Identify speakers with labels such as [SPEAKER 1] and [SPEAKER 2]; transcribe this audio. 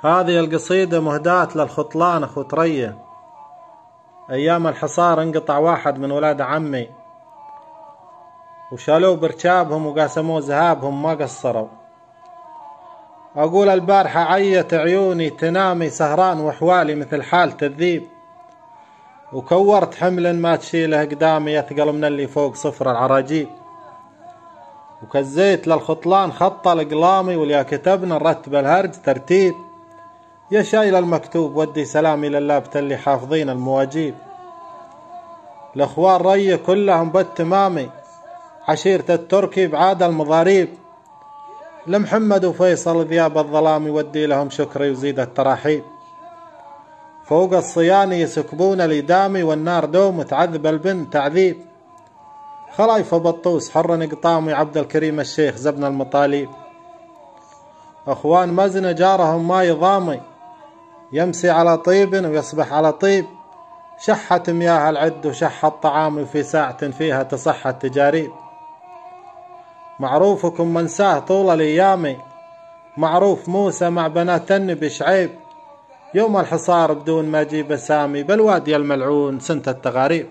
[SPEAKER 1] هذه القصيدة مهداة للخطلان أخو ترية. أيام الحصار انقطع واحد من ولاد عمي، وشالوه بركابهم وقاسموه ذهابهم ما قصروا. أقول البارحة عيت عيوني تنامي سهران وحوالي مثل حالة الذيب، وكورت حمل ما تشيله قدامي يثقل من اللي فوق صفر العراجيب. وكزيت للخطلان خط القلامي واليا كتبنا نرتب الهرج ترتيب. يا شايل المكتوب ودي سلامي للابت اللي حافظين المواجيب. الاخوان ري كلهم بالتمامي، عشيرة التركي بعاد المضاريب. لمحمد وفيصل ذياب الظلام يودي لهم شكري وزيد التراحيب. فوق الصياني يسكبون الإدامي والنار دوم تعذب البن تعذيب. خلايفة بطوس حر قطامي عبد الكريم الشيخ زبن المطاليب. أخوان مزن جارهم ما يضامي، يمسي على طيب ويصبح على طيب. شحت مياه العد وشح الطعام في ساعة فيها تصح التجاريب. معروفكم منساه طول الأيام، معروف موسى مع بنات النبي شعيب. يوم الحصار بدون ما أجيب سامي بالوادي الملعون سنة التغاريب.